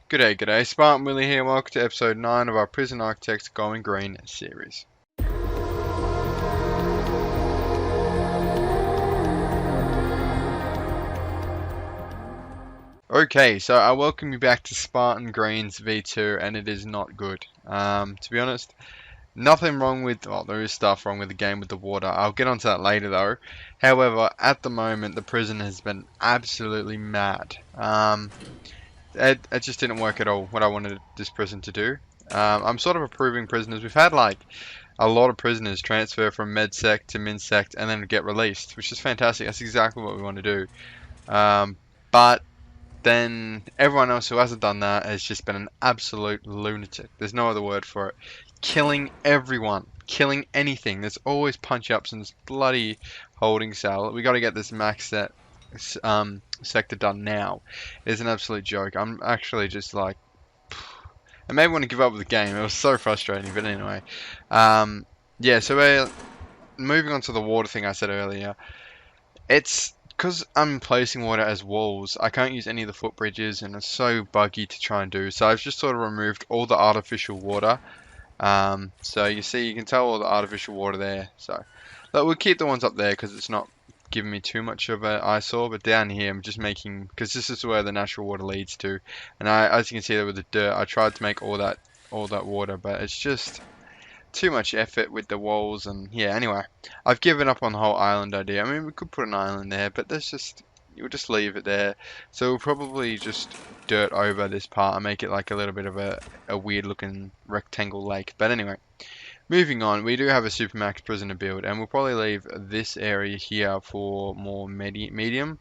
G'day, Spartan Willie here, welcome to episode 9 of our Prison Architects Going Green series. Okay, so I welcome you back to Spartan Greens V2, and it is not good. To be honest, nothing wrong with, well, there is stuff wrong with the game with the water. I'll get onto that later though. However, at the moment, the prison has been absolutely mad. It just didn't work at all, what I wanted this prison to do. I'm sort of approving prisoners. We've had like a lot of prisoners transfer from MedSec to MinSec and then get released, which is fantastic. That's exactly what we want to do. But then everyone else who hasn't done that has just been an absolute lunatic. There's no other word for it. Killing everyone. Killing anything. There's always punch-ups in this bloody holding cell. We got to get this max set sector done now. It's an absolute joke. I'm actually just like, I may want to give up with the game. It was so frustrating, but anyway. Yeah, so we're moving on to the water thing I said earlier. It's because I'm placing water as walls, I can't use any of the footbridges, and it's so buggy to try and do. So I've just sort of removed all the artificial water. So you see, you can tell all the artificial water there. So but we'll keep the ones up there because it's not giving me too much of an eyesore. But down here, I'm just making, because this is where the natural water leads to. And as you can see there with the dirt, I tried to make all that water, but it's just too much effort with the walls. And yeah, anyway, I've given up on the whole island idea. I mean, we could put an island there, but you'll just leave it there. So we'll probably just dirt over this part and make it like a little bit of a weird looking rectangle lake. But anyway, moving on, we do have a Supermax prison to build, and we'll probably leave this area here for more medium,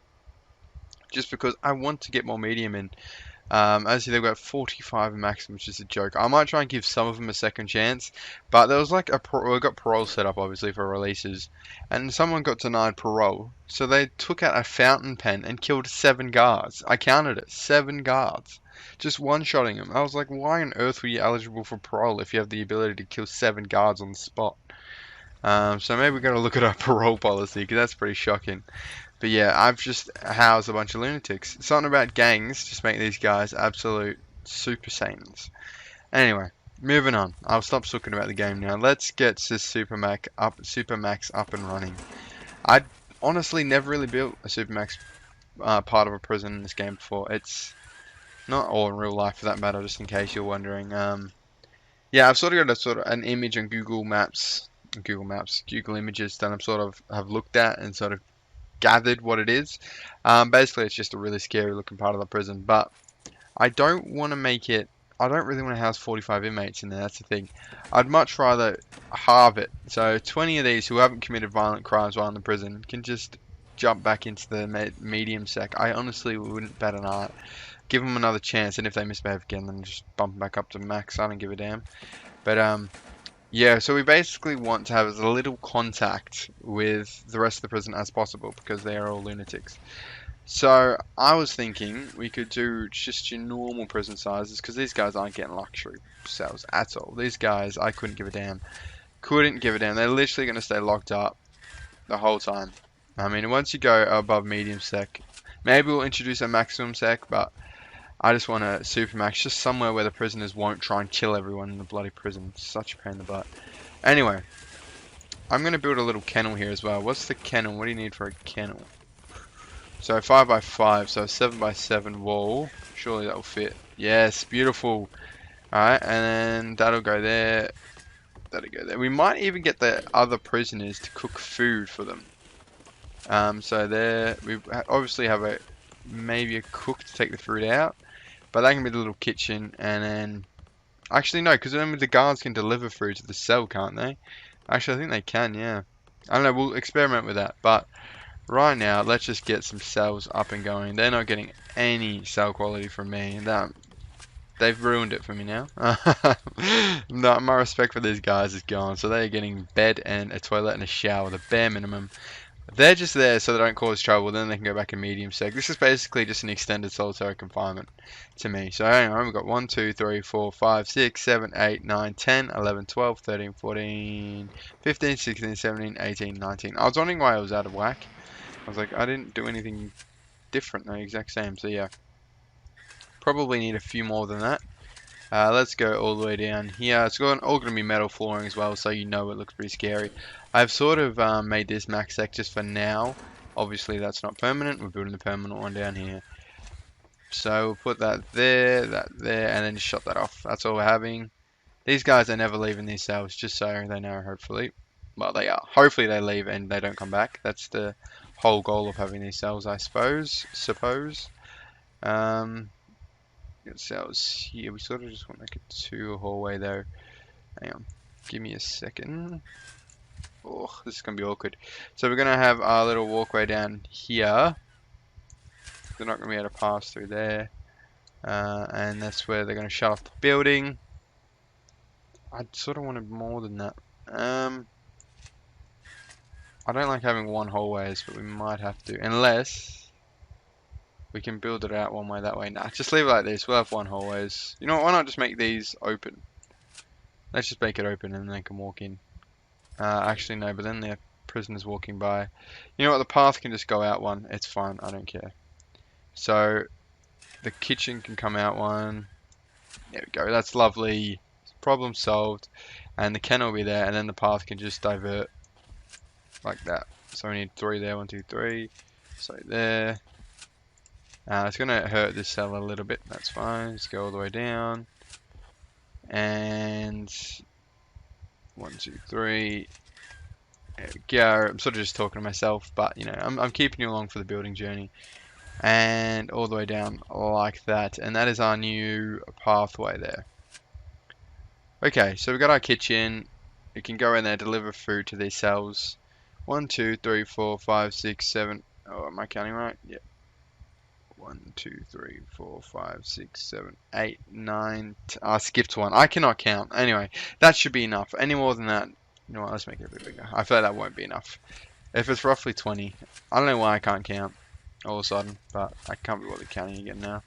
just because I want to get more medium in. As you see, they've got 45 max, which is a joke. I might try and give some of them a second chance, but there was like we got parole set up obviously for releases, and someone got denied parole, so they took out a fountain pen and killed 7 guards. I counted it, 7 guards, just one-shotting them. I was like, why on earth were you eligible for parole if you have the ability to kill 7 guards on the spot? So maybe we're gonna look at our parole policy, because that's pretty shocking. But yeah, I've just housed a bunch of lunatics. Something about gangs just make these guys absolute super saiyans. Anyway, moving on. I'll stop talking about the game now. Let's get this Supermax up and running. I honestly never really built a Supermax part of a prison in this game before. It's not all in real life for that matter, just in case you're wondering. Yeah, I've sort of got an image on Google Images that I'm sort of have looked at and sort of gathered what it is. Basically, it's just a really scary looking part of the prison, but I don't want to make it. I don't really want to house 45 inmates in there. That's the thing. I'd much rather halve it. So 20 of these who haven't committed violent crimes while in the prison can just jump back into the medium sec. I honestly wouldn't bet an eye. Give them another chance, and if they misbehave again, then just bump them back up to max. I don't give a damn. But yeah, so we basically want to have as little contact with the rest of the prison as possible because they are all lunatics. So I was thinking we could do just your normal prison sizes because these guys aren't getting luxury cells at all. These guys, I couldn't give a damn. Couldn't give a damn. They're literally going to stay locked up the whole time. I mean, once you go above medium sec, maybe we'll introduce a maximum sec, but I just want a Supermax, just somewhere where the prisoners won't try and kill everyone in the bloody prison. It's such a pain in the butt. Anyway, I'm going to build a little kennel here as well. What's the kennel? What do you need for a kennel? So 5x5, so 7x7 wall. Surely that will fit. Yes, beautiful. Alright, and then that'll go there. That'll go there. We might even get the other prisoners to cook food for them. So there, we obviously have maybe a cook to take the food out. But that can be the little kitchen, and then... Actually, no, because then the guards can deliver food to the cell, can't they? Actually, I think they can, yeah. I don't know, we'll experiment with that. But right now, let's just get some cells up and going. They're not getting any cell quality from me. They've ruined it for me now. No, my respect for these guys is gone. So they're getting bed and a toilet and a shower, the bare minimum. They're just there so they don't cause trouble, then they can go back in medium sec. This is basically just an extended solitary confinement to me. So hang on, we've got 1, 2, 3, 4, 5, 6, 7, 8, 9, 10, 11, 12, 13, 14, 15, 16, 17, 18, 19. I was wondering why I was out of whack. I was like, I didn't do anything different, the exact same, so yeah. Probably need a few more than that. Let's go all the way down here. It's got all going to be metal flooring as well, so you know it looks pretty scary. I've sort of made this max sec just for now. Obviously, that's not permanent. We're building the permanent one down here. So we'll put that there, and then just shut that off. That's all we're having. These guys are never leaving these cells, just so they know, hopefully. Well, they are. Hopefully they leave and they don't come back. That's the whole goal of having these cells, I suppose. Cells here. We sort of just want like a 2 hallway though. Hang on. Give me a second. Oh, this is going to be awkward. So we're going to have our little walkway down here. They're not going to be able to pass through there. And that's where they're going to shut off the building. I sort of wanted more than that. I don't like having one hallways, but we might have to. Unless we can build it out one way, that way. Nah, just leave it like this. We'll have one hallways. You know what? Why not just make these open? Let's just make it open and they can walk in. Actually, no, but then the prisoners walking by. You know what? The path can just go out one. It's fine. I don't care. So, the kitchen can come out one. There we go. That's lovely. Problem solved. And the kennel will be there, and then the path can just divert like that. So we need 3 there. 1, 2, 3. So there. It's going to hurt this cell a little bit. That's fine. Just go all the way down. And 1, 2, 3. There we go. I'm sort of just talking to myself, but you know, I'm keeping you along for the building journey. And all the way down like that. And that is our new pathway there. Okay, so we've got our kitchen. We can go in there, deliver food to these cells. 1, 2, 3, 4, 5, 6, 7. Oh, am I counting right? Yeah. 1, 2, 3, 4, 5, 6, 7, 8, 9. I skipped one. I cannot count. Anyway, that should be enough. Any more than that, you know what? Let's make it a bit bigger. I feel like that won't be enough. If it's roughly 20, I don't know why I can't count all of a sudden, but I can't be bothered counting again now.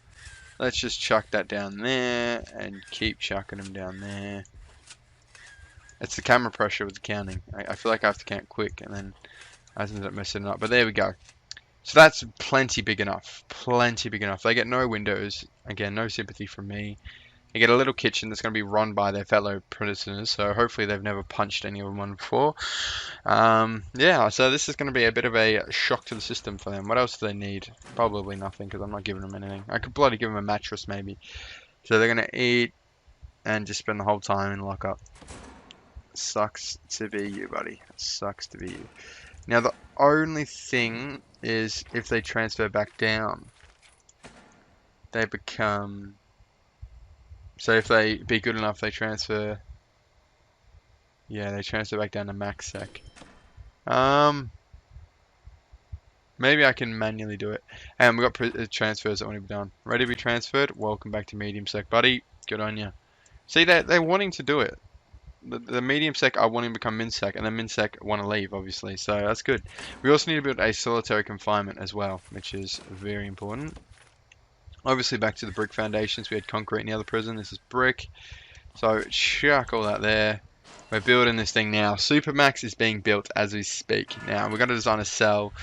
Let's just chuck that down there and keep chucking them down there. It's the camera pressure with the counting. I feel like I have to count quick and then I ended up messing it up. But there we go. So that's plenty big enough. Plenty big enough. They get no windows. Again, no sympathy from me. They get a little kitchen that's going to be run by their fellow prisoners. So hopefully they've never punched anyone before. Yeah, so this is going to be a bit of a shock to the system for them. What else do they need? Probably nothing because I'm not giving them anything. I could bloody give them a mattress maybe. So they're going to eat and just spend the whole time in lockup. Sucks to be you, buddy. Sucks to be you. Now the only thing is if they transfer back down, they become... So if they be good enough, they transfer... Yeah, they transfer back down to max sec. Maybe I can manually do it. And we've got transfers that want to be done. Ready to be transferred? Welcome back to medium sec, buddy. Good on you. See, they're wanting to do it. The medium sec are wanting to become min sec, and the min sec want to leave, obviously. So that's good. We also need to build a solitary confinement as well, which is very important. Obviously, back to the brick foundations. We had concrete in the other prison. This is brick. So chuck all that there. We're building this thing now. Supermax is being built as we speak. Now we're going to design a cell.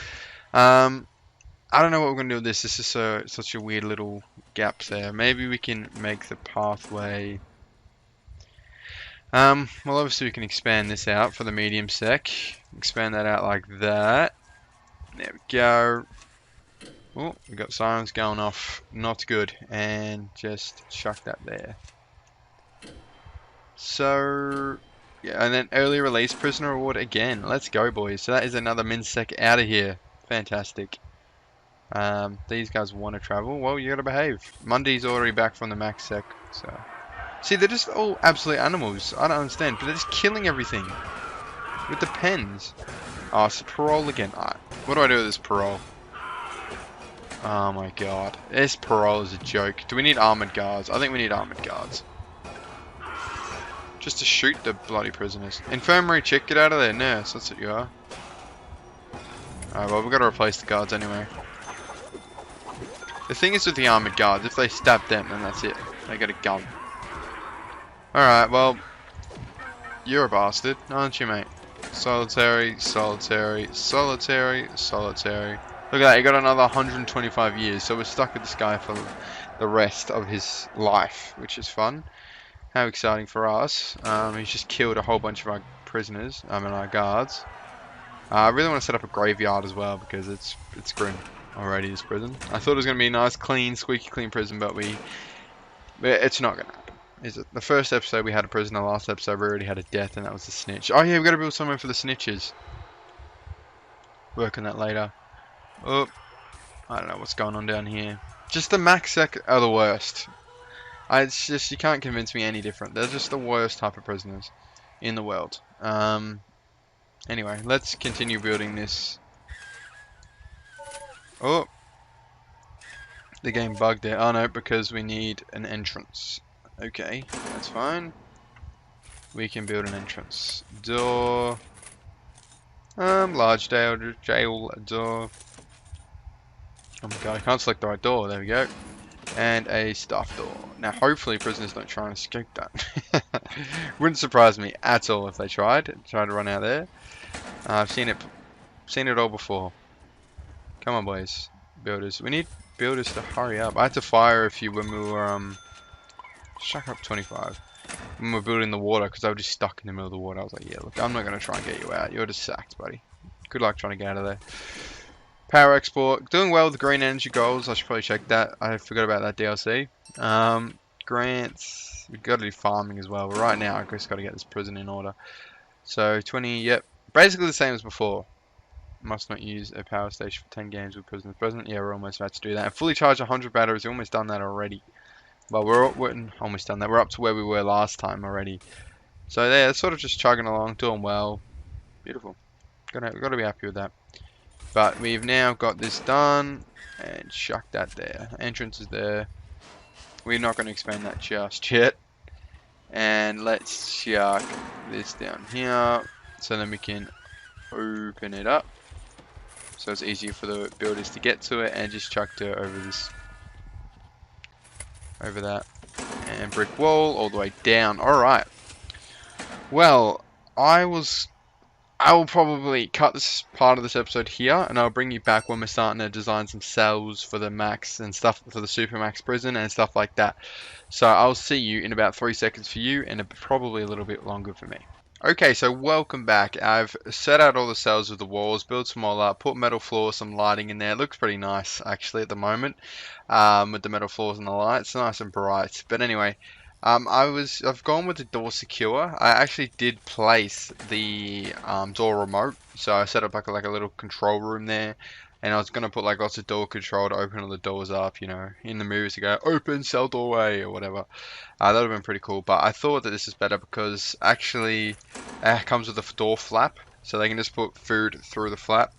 I don't know what we're going to do with this. This is such a weird little gap there. Maybe we can make the pathway. Well, obviously we can expand this out for the medium sec. Expand that out like that. There we go. Oh, we got sirens going off. Not good. And just chuck that there. So, yeah, and then early release prisoner reward again. Let's go, boys. So that is another min sec out of here. Fantastic. These guys want to travel. Well, you got to behave. Mundy's already back from the max sec, so... See, they're just all absolute animals. I don't understand, but they're just killing everything. With the pens. Oh, it's parole again. What do I do with this parole? Oh my god. This parole is a joke. Do we need armored guards? I think we need armored guards. Just to shoot the bloody prisoners. Infirmary chick, get out of there. Nurse, that's what you are. Alright, well, we've got to replace the guards anyway. The thing is with the armored guards, if they stab them, then that's it. They get a gun. Alright, well, you're a bastard, aren't you, mate? Solitary, solitary, solitary, solitary. Look at that, you got another 125 years, so we're stuck with this guy for the rest of his life, which is fun. How exciting for us. He's just killed a whole bunch of our prisoners, I mean our guards. I really want to set up a graveyard as well because it's grim already, this prison. I thought it was going to be a nice, clean, squeaky clean prison, but it's not going to happen. Is it? The first episode we had a prisoner, last episode we already had a death, and that was the snitch. Oh yeah, we've got to build somewhere for the snitches. Work on that later. Oh, I don't know what's going on down here. Just the max sec are the worst. It's just, you can't convince me any different. They're just the worst type of prisoners in the world. Anyway, let's continue building this. Oh, the game bugged there. Oh no, because we need an entrance. Okay, that's fine. We can build an entrance. Door. Large jail door. Oh my god, I can't select the right door. There we go. And a staff door. Now, hopefully prisoners don't try and escape that. Wouldn't surprise me at all if they tried to run out there. I've seen it all before. Come on, boys, builders. We need builders to hurry up. I had to fire a few when we were chuck up 25 when we were building the water because I was just stuck in the middle of the water. I was like, yeah, look, I'm not gonna try and get you out. You're just sacked, buddy. Good luck trying to get out of there. Power export, doing well with the green energy goals. I should probably check that. I forgot about that DLC. Grants, we've got to do farming as well. But right now, I've just got to get this prison in order. So 20, yep, basically the same as before. Must not use a power station for 10 games with prisoners present. Yeah, we're almost about to do that. And fully charge 100 batteries. We've almost done that already. Well, we're almost done that. We're up to where we were last time already. So yeah, sort of just chugging along, doing well. Beautiful. We've got to be happy with that. But we've now got this done, and chuck that there. Entrance is there. We're not going to expand that just yet. And let's chuck this down here, so then we can open it up. So it's easier for the builders to get to it, and just chuck dirt over that. And brick wall all the way down. Alright. Well, I will probably cut this part of this episode here, and I'll bring you back when we're starting to design some cells for the max and stuff for the super max prison and stuff like that. So I'll see you in about 3 seconds for you, and probably a little bit longer for me. Okay, so welcome back. I've set out all the cells with the walls, built some all up, put metal floors, some lighting in there. It looks pretty nice actually at the moment, with the metal floors and the lights, nice and bright. But anyway, I've gone with the door secure. I actually did place the door remote, so I set up like a little control room there, and I was gonna put like lots of door control to open all the doors up, you know, in the movies to go open cell doorway or whatever. That would have been pretty cool, but I thought that this is better because actually it comes with a door flap, so they can just put food through the flap.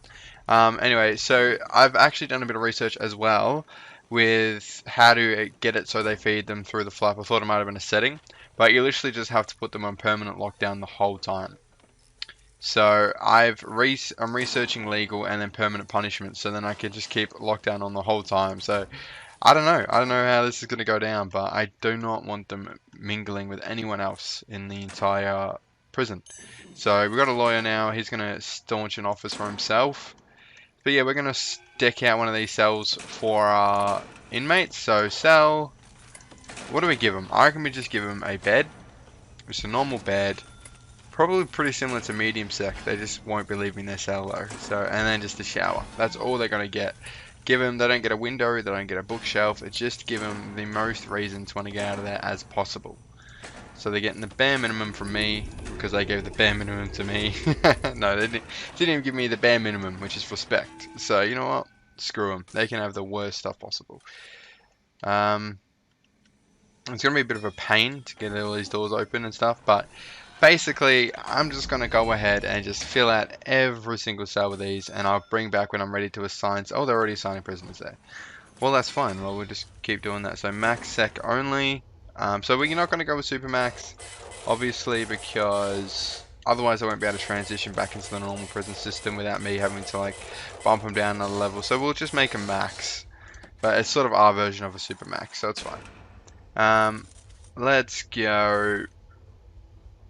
Anyway, so I've actually done a bit of research as well with how to get it so they feed them through the flap. I thought it might have been a setting, but you literally just have to put them on permanent lockdown the whole time. So I'm researching legal and then permanent punishment, so then I can just keep lockdown on the whole time. So I don't know how this is going to go down, but I do not want them mingling with anyone else in the entire prison. So we've got a lawyer now. He's going to staunch an office for himself. But yeah, we're going to deck out one of these cells for our inmates. So cell, what do we give them? I reckon we just give them a bed. Just a normal bed. Probably pretty similar to medium sec. They just won't be leaving their cell though. So, and then just a shower. That's all they're going to get. Give them, they don't get a window, they don't get a bookshelf. It's just give them the most reason to want to get out of there as possible. So they're getting the bare minimum from me because they gave the bare minimum to me. No, they didn't even give me the bare minimum, which is respect. So you know what? Screw them. They can have the worst stuff possible. It's going to be a bit of a pain to get all these doors open and stuff, but basically I'm just going to go ahead and just fill out every single cell with these, and I'll bring back when I'm ready to assign. Oh, they're already assigning prisoners there. Well, that's fine. Well, we'll just keep doing that. So max sec only. So we're not going to go with super max, obviously, because otherwise I won't be able to transition back into the normal prison system without me having to like bump them down another level. So we'll just make a max, but it's sort of our version of a super max, so it's fine. Let's go.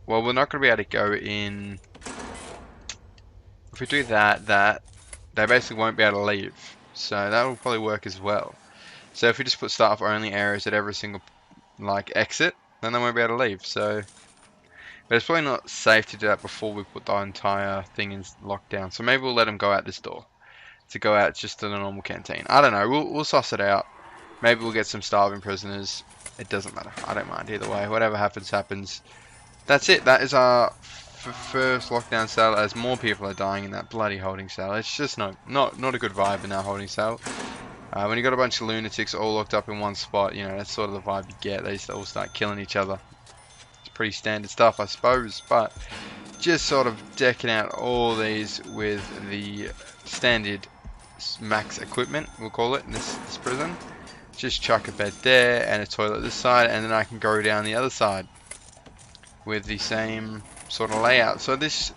Well, we're not going to be able to go in. If we do that, they basically won't be able to leave. So that will probably work as well. So if we just put staff only areas at every single like exit, then they won't be able to leave. So, but it's probably not safe to do that before we put the entire thing in lockdown. So maybe we'll let them go out this door to go out just to the normal canteen. I don't know. We'll suss it out. Maybe we'll get some starving prisoners. It doesn't matter. I don't mind either way. Whatever happens, happens. That's it. That is our first lockdown cell, as more people are dying in that bloody holding cell. It's just not a good vibe in that holding cell. When you got a bunch of lunatics all locked up in one spot, you know, that's sort of the vibe you get. They all start killing each other. It's pretty standard stuff, I suppose, but just sort of decking out all these with the standard max equipment, we'll call it, in this prison. Just chuck a bed there and a toilet this side, and then I can go down the other side with the same sort of layout. So this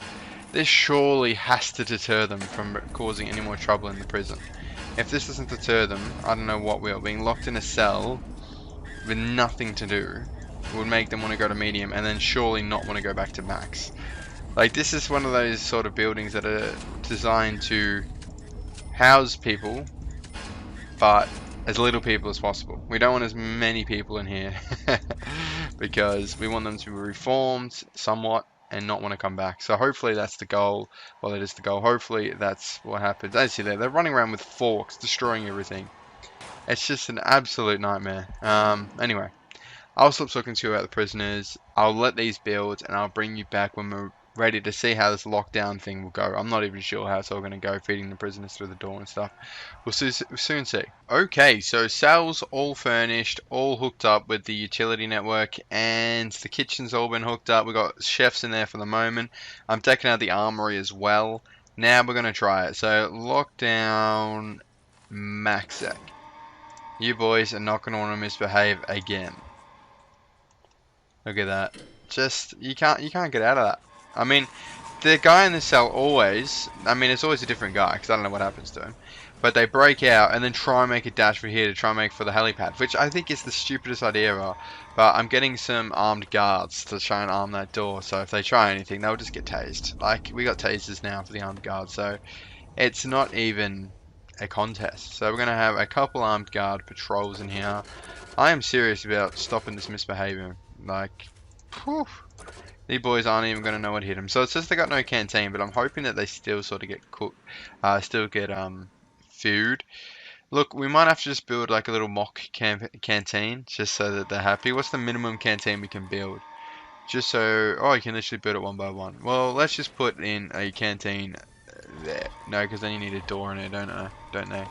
surely has to deter them from causing any more trouble in the prison. If this doesn't deter them, I don't know what will. Being locked in a cell with nothing to do would make them want to go to medium, and then surely not want to go back to max. Like, this is one of those sort of buildings that are designed to house people, but as little people as possible. We don't want as many people in here because we want them to be reformed somewhat and not want to come back. So hopefully that's the goal. Well, it is the goal. Hopefully that's what happens. As you see there, they're running around with forks, destroying everything. It's just an absolute nightmare. Anyway, I'll stop talking to you about the prisoners. I'll let these build, and I'll bring you back when we're ready to see how this lockdown thing will go. I'm not even sure how it's all going to go, feeding the prisoners through the door and stuff. We'll soon see. Okay, so cells all furnished, all hooked up with the utility network, and the kitchen's all been hooked up. We've got chefs in there for the moment. I'm taking out the armory as well. Now we're going to try it. So lockdown max sec. You boys are not going to want to misbehave again. Look at that. Just, you can't get out of that. I mean, the guy in the cell always, I mean, it's always a different guy, because I don't know what happens to him. But they break out and then try and make a dash for here to try and make for the helipad, which I think is the stupidest idea ever. But I'm getting some armed guards to try and arm that door, so if they try anything, they'll just get tased. Like, we got tasers now for the armed guards, so it's not even a contest. So we're going to have a couple armed guard patrols in here. I am serious about stopping this misbehavior. Like, whew. These boys aren't even going to know what hit them. So it says they got no canteen, but I'm hoping that they still sort of get cooked, still get food. Look, we might have to just build like a little mock canteen, just so that they're happy. What's the minimum canteen we can build? Just so, oh, you can literally build it one by one. Well, let's just put in a canteen there. No, because then you need a door in it, don't they?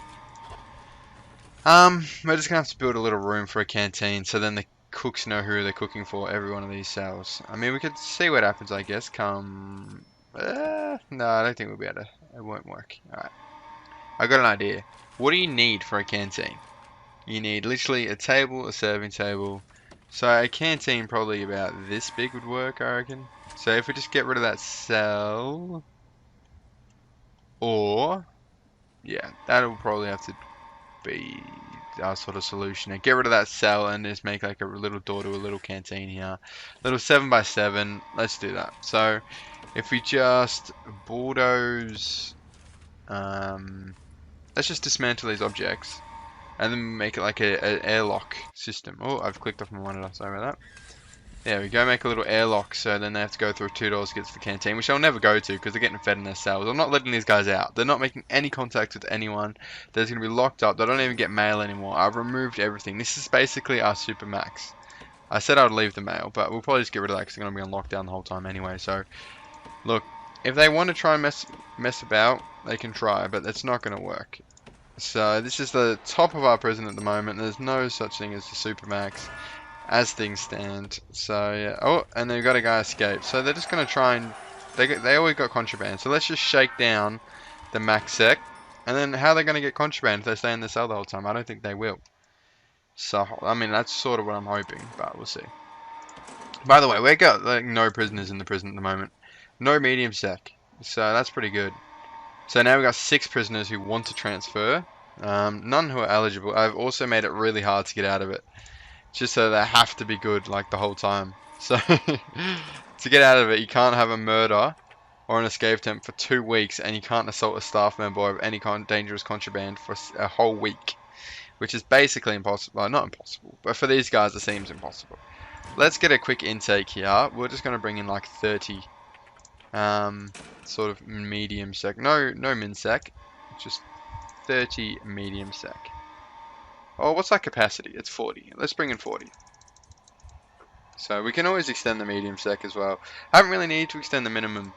We're just going to have to build a little room for a canteen, so then the cooks know who they're cooking for every one of these cells. I mean, we could see what happens, I guess. No, I don't think we'll be able to. It won't work. Alright. I got an idea. What do you need for a canteen? You need literally a table, a serving table. So a canteen probably about this big would work, I reckon. So if we just get rid of that cell, or yeah, that'll probably have to be our sort of solution. Get rid of that cell and just make like a little door to a little canteen here. Little 7x7. Let's do that. So if we just bulldoze, let's just dismantle these objects and then make it like an airlock system. Oh, I've clicked off my monitor. Sorry about that. There we go, make a little airlock, so then they have to go through 2 doors to get to the canteen, which they'll never go to because they're getting fed in their cells. I'm not letting these guys out. They're not making any contact with anyone. They're going to be locked up. They don't even get mail anymore. I've removed everything. This is basically our super max. I said I would leave the mail, but we'll probably just get rid of that because they're going to be on lockdown the whole time anyway. So, look, if they want to try and mess about, they can try, but it's not going to work. So this is the top of our prison at the moment. There's no such thing as the super max as things stand. So yeah. Oh, and they've got a guy escape. So they're just gonna try and they always got contraband. So let's just shake down the max sec. And then how are they gonna get contraband if they stay in the cell the whole time? I don't think they will. So I mean that's sort of what I'm hoping, but we'll see. By the way, we got like no prisoners in the prison at the moment. No medium sec. So that's pretty good. So now we've got 6 prisoners who want to transfer. None who are eligible. I've also made it really hard to get out of it. Just so they have to be good like the whole time. So to get out of it, you can't have a murder or an escape attempt for 2 weeks, and you can't assault a staff member of any kind of dangerous contraband for a whole week. which is basically impossible. Well, not impossible, but for these guys it seems impossible. Let's get a quick intake here. We're just going to bring in like 30 sort of medium sec. No min sec, just 30 medium sec. Oh, what's that capacity? It's 40. Let's bring in 40. So we can always extend the medium sec as well. I haven't really needed to extend the minimum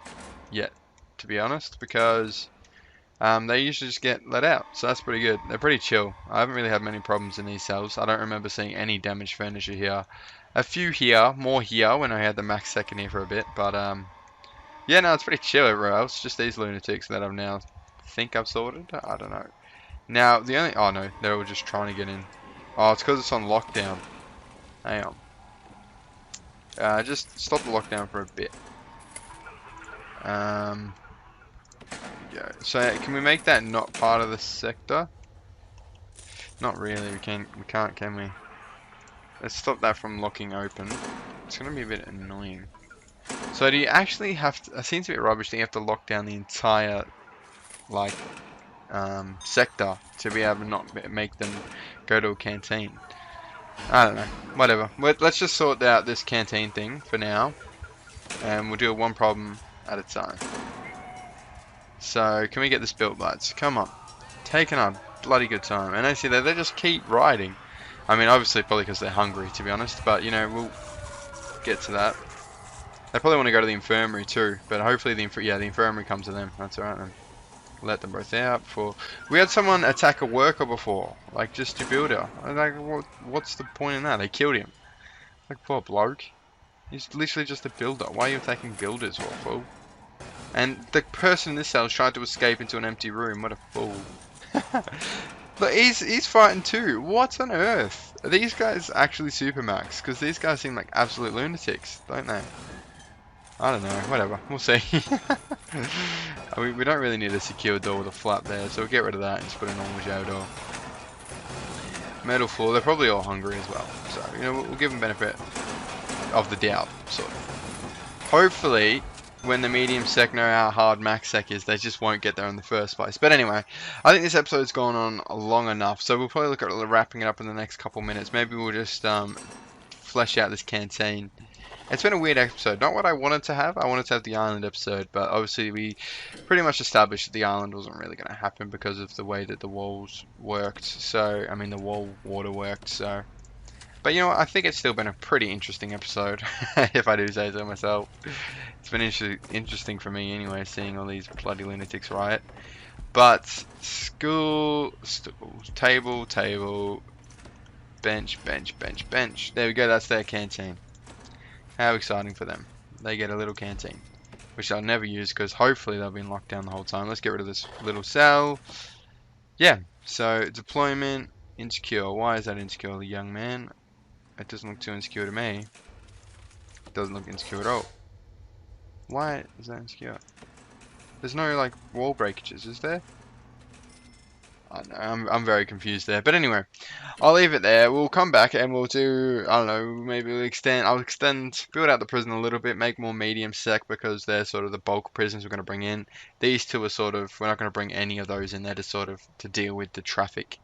yet, to be honest, because they usually just get let out. So that's pretty good. They're pretty chill. I haven't really had many problems in these cells. I don't remember seeing any damage furniture here. A few here, more here when I had the max second here for a bit, but yeah, no, it's pretty chill everywhere else. Just these lunatics that I've now think I've sorted. I don't know. Now the only no, they were just trying to get in. Oh, it's because it's on lockdown. Hang on. Just stop the lockdown for a bit. Yeah. So can we make that not part of the sector? Not really. We can't, can we? Let's stop that from locking open. It's gonna be a bit annoying. So do you actually have to? It seems a bit rubbish that you have to lock down the entire like sector to be able to not make them go to a canteen. I don't know. Whatever. Let's just sort out this canteen thing for now, and we'll deal one problem at a time. So can we get this built, lads? Come on. Taking our bloody good time. And I see that they just keep riding. I mean, obviously probably because they're hungry, to be honest. But, you know, we'll get to that. They probably want to go to the infirmary too. But hopefully the infirmary comes to them. That's alright then. Let them both out before. We had someone attack a worker before. Like, just a builder. Like, what's the point in that? They killed him. Like, poor bloke. He's literally just a builder. Why are you attacking builders, what a fool? And the person in this cell tried to escape into an empty room. What a fool. But he's fighting too. What on earth? Are these guys actually supermax? Because these guys seem like absolute lunatics, don't they? I don't know. Whatever. We'll see. We don't really need a secure door with a flap there, so we'll get rid of that and just put a normal jail door. Metal floor. They're probably all hungry as well. So, you know, we'll give them benefit of the doubt, sort of. Hopefully, when the medium sec know how hard max sec is, they just won't get there in the first place. But anyway, I think this episode's gone on long enough, so we'll probably look at wrapping it up in the next couple minutes. Maybe we'll just flesh out this canteen. It's been a weird episode. Not what I wanted to have. I wanted to have the island episode, but obviously we pretty much established that the island wasn't really going to happen because of the way that the walls worked. So, I mean, the wall water worked, so... But you know what, I think it's still been a pretty interesting episode, if I do say so myself. It's been interesting for me anyway, seeing all these bloody lunatics riot. But, stool, table, bench. There we go, that's their canteen. How exciting for them. They get a little canteen, which I'll never use because hopefully they'll be in lockdown the whole time. Let's get rid of this little cell. Yeah, so deployment, insecure. Why is that insecure, the young man? It doesn't look too insecure to me. It doesn't look insecure at all. Why is that insecure? There's no, like, wall breakages, is there? I don't know, I'm very confused there. But anyway, I'll leave it there. We'll come back and we'll do, I don't know, maybe I'll build out the prison a little bit, make more medium sec because they're sort of the bulk prisons we're going to bring in. These two are sort of, we're not going to bring any of those in there to deal with the traffic.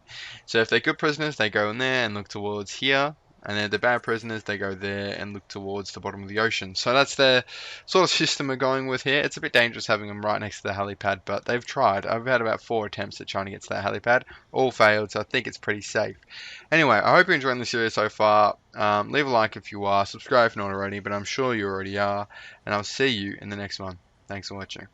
So if they're good prisoners, they go in there and look towards here. And then the bad prisoners, they go there and look towards the bottom of the ocean. So that's the sort of system we're going with here. It's a bit dangerous having them right next to the helipad, but they've tried. I've had about 4 attempts at trying to get to that helipad. All failed, so I think it's pretty safe. Anyway, I hope you're enjoying the series so far. Leave a like if you are. Subscribe if not already, but I'm sure you already are. And I'll see you in the next one. Thanks for watching.